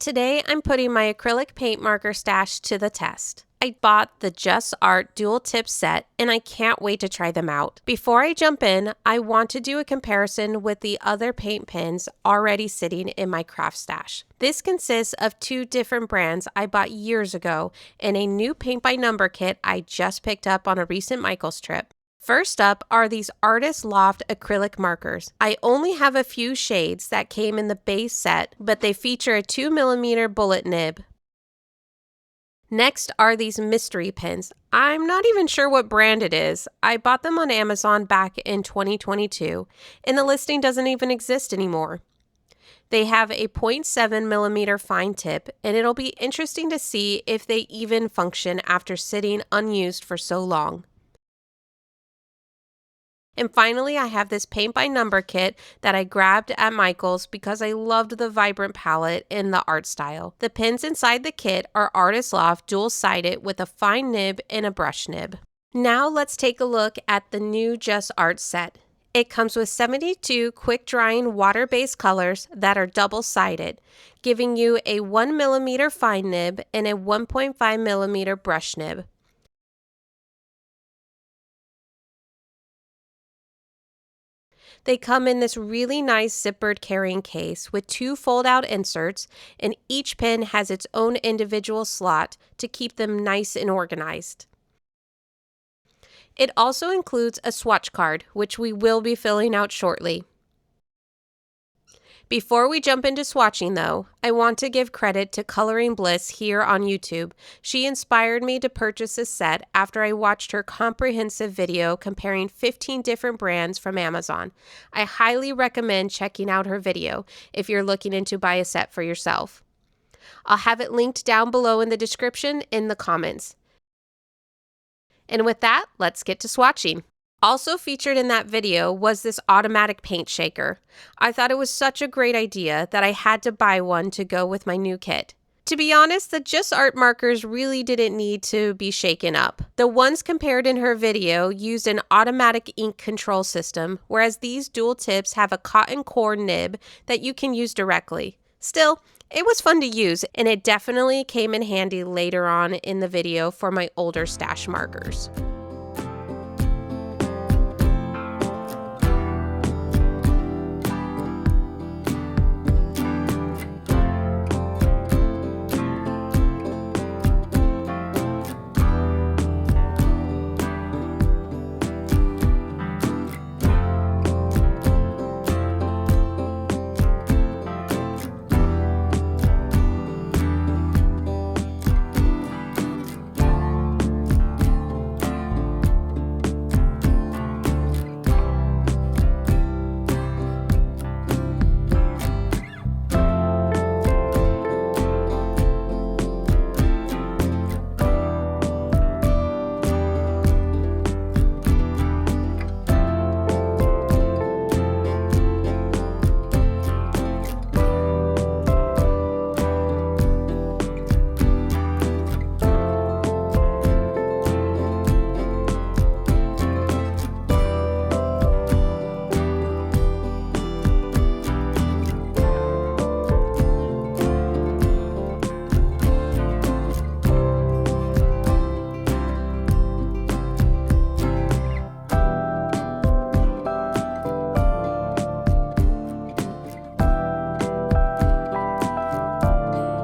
Today I'm putting my acrylic paint marker stash to the test. I bought the JusArt dual tip set and I can't wait to try them out. Before I jump in, I want to do a comparison with the other paint pens already sitting in my craft stash. This consists of two different brands I bought years ago and a new paint by number kit I just picked up on a recent Michaels trip. First up are these Artist Loft acrylic markers. I only have a few shades that came in the base set, but they feature a 2mm bullet nib. Next are these mystery pens. I'm not even sure what brand it is. I bought them on Amazon back in 2022, and the listing doesn't even exist anymore. They have a 0.7mm fine tip, and it'll be interesting to see if they even function after sitting unused for so long. And finally, I have this paint by number kit that I grabbed at Michaels because I loved the vibrant palette and the art style. The pins inside the kit are Artist Loft dual-sided with a fine nib and a brush nib. Now let's take a look at the new JusArt set. It comes with 72 quick-drying water-based colors that are double-sided, giving you a 1mm fine nib and a 1.5mm brush nib. They come in this really nice zippered carrying case with two fold-out inserts, and each pen has its own individual slot to keep them nice and organized. It also includes a swatch card, which we will be filling out shortly. Before we jump into swatching though, I want to give credit to Coloring Bliss here on YouTube. She inspired me to purchase this set after I watched her comprehensive video comparing 15 different brands from Amazon. I highly recommend checking out her video if you're looking to buy a set for yourself. I'll have it linked down below in the description in the comments. And with that, let's get to swatching. Also featured in that video was this automatic paint shaker. I thought it was such a great idea that I had to buy one to go with my new kit. To be honest, the JusArt markers really didn't need to be shaken up. The ones compared in her video used an automatic ink control system, whereas these dual tips have a cotton core nib that you can use directly. Still, it was fun to use, and it definitely came in handy later on in the video for my older stash markers.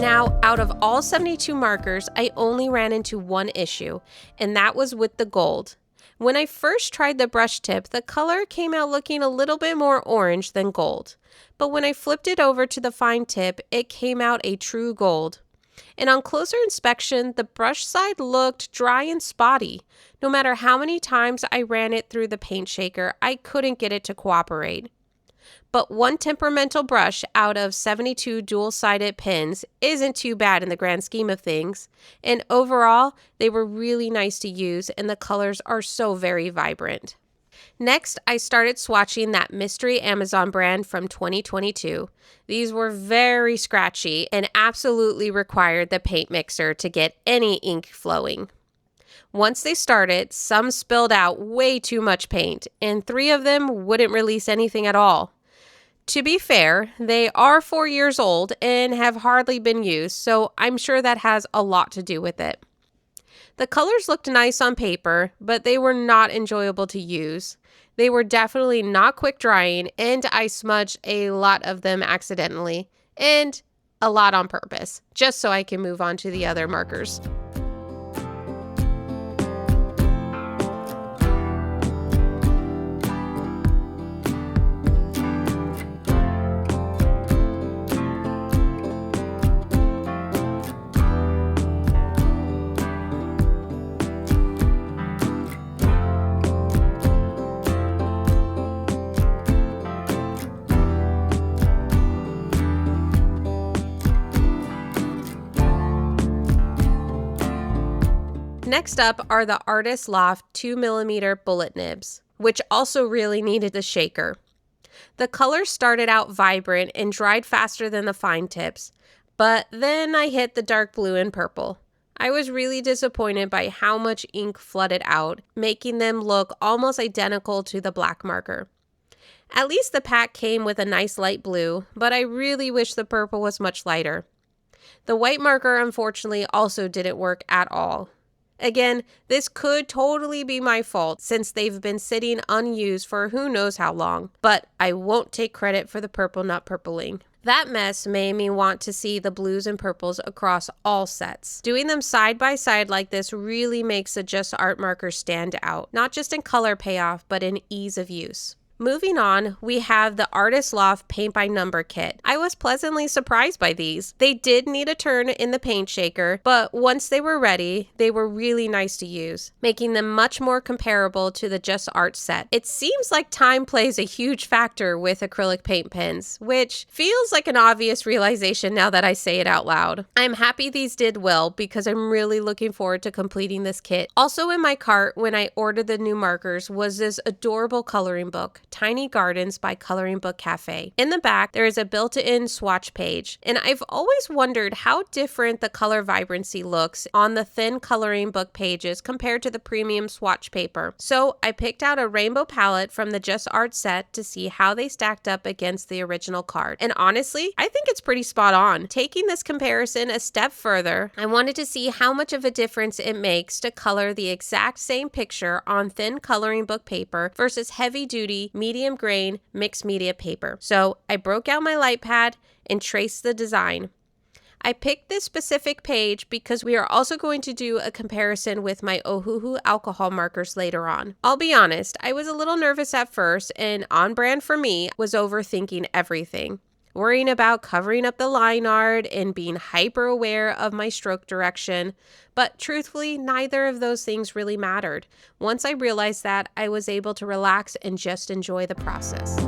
Now, out of all 72 markers, I only ran into one issue, and that was with the gold. When I first tried the brush tip, the color came out looking a little bit more orange than gold. But when I flipped it over to the fine tip, it came out a true gold. And on closer inspection, the brush side looked dry and spotty. No matter how many times I ran it through the paint shaker, I couldn't get it to cooperate. But one temperamental brush out of 72 dual-sided pens isn't too bad in the grand scheme of things, and overall, they were really nice to use and the colors are so very vibrant. Next, I started swatching that mystery Amazon brand from 2022. These were very scratchy and absolutely required the paint mixer to get any ink flowing. Once they started, some spilled out way too much paint, and 3 of them wouldn't release anything at all. To be fair, they are 4 years old and have hardly been used, so I'm sure that has a lot to do with it. The colors looked nice on paper, but they were not enjoyable to use. They were definitely not quick drying, and I smudged a lot of them accidentally, and a lot on purpose, just so I can move on to the other markers. Next up are the Artist Loft 2mm bullet nibs, which also really needed a shaker. The colors started out vibrant and dried faster than the fine tips, but then I hit the dark blue and purple. I was really disappointed by how much ink flooded out, making them look almost identical to the black marker. At least the pack came with a nice light blue, but I really wish the purple was much lighter. The white marker unfortunately also didn't work at all. Again, this could totally be my fault since they've been sitting unused for who knows how long, but I won't take credit for the purple not purpling. That mess made me want to see the blues and purples across all sets. Doing them side by side like this really makes the JusArt markers stand out, not just in color payoff, but in ease of use. Moving on, we have the Artist Loft Paint by Number kit. I was pleasantly surprised by these. They did need a turn in the paint shaker, but once they were ready, they were really nice to use, making them much more comparable to the JusArt set. It seems like time plays a huge factor with acrylic paint pens, which feels like an obvious realization now that I say it out loud. I'm happy these did well because I'm really looking forward to completing this kit. Also in my cart when I ordered the new markers was this adorable coloring book, Tiny Gardens by Coloring Book Cafe. In the back, there is a built-in swatch page, and I've always wondered how different the color vibrancy looks on the thin coloring book pages compared to the premium swatch paper. So I picked out a rainbow palette from the JusArt set to see how they stacked up against the original card. And honestly, I think it's pretty spot on. Taking this comparison a step further, I wanted to see how much of a difference it makes to color the exact same picture on thin coloring book paper versus heavy-duty medium grain mixed media paper. So I broke out my light pad and traced the design. I picked this specific page because we are also going to do a comparison with my Ohuhu alcohol markers later on. I'll be honest, I was a little nervous at first, and on brand for me was overthinking everything. Worrying about covering up the line art and being hyper aware of my stroke direction. But truthfully, neither of those things really mattered. Once I realized that, I was able to relax and just enjoy the process.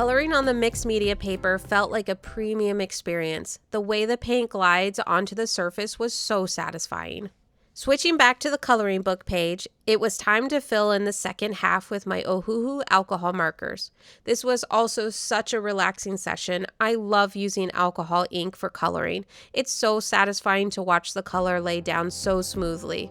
Coloring on the mixed media paper felt like a premium experience. The way the paint glides onto the surface was so satisfying. Switching back to the coloring book page, it was time to fill in the second half with my Ohuhu alcohol markers. This was also such a relaxing session. I love using alcohol ink for coloring. It's so satisfying to watch the color lay down so smoothly.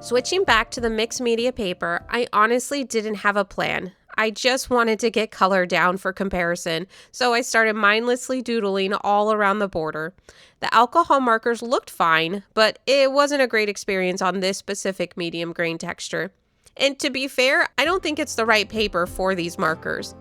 Switching back to the mixed media paper, I honestly didn't have a plan. I just wanted to get color down for comparison, so I started mindlessly doodling all around the border. The alcohol markers looked fine, but it wasn't a great experience on this specific medium grain texture. And to be fair, I don't think it's the right paper for these markers.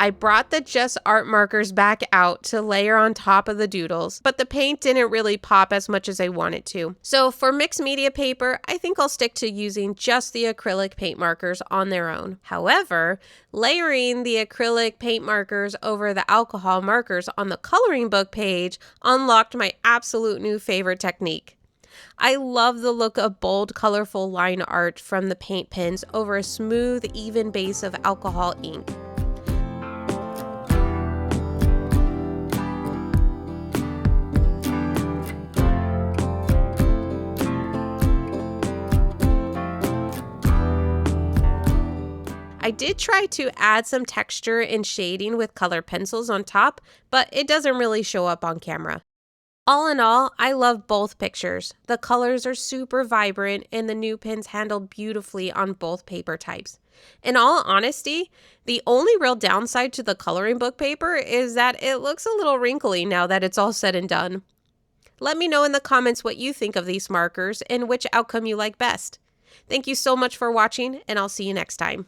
I brought the JusArt markers back out to layer on top of the doodles, but the paint didn't really pop as much as I wanted to. So for mixed media paper, I think I'll stick to using just the acrylic paint markers on their own. However, layering the acrylic paint markers over the alcohol markers on the coloring book page unlocked my absolute new favorite technique. I love the look of bold, colorful line art from the paint pens over a smooth, even base of alcohol ink. I did try to add some texture and shading with colored pencils on top, but it doesn't really show up on camera. All in all, I love both pictures. The colors are super vibrant and the new pens handle beautifully on both paper types. In all honesty, the only real downside to the coloring book paper is that it looks a little wrinkly now that it's all said and done. Let me know in the comments what you think of these markers and which outcome you like best. Thank you so much for watching, and I'll see you next time.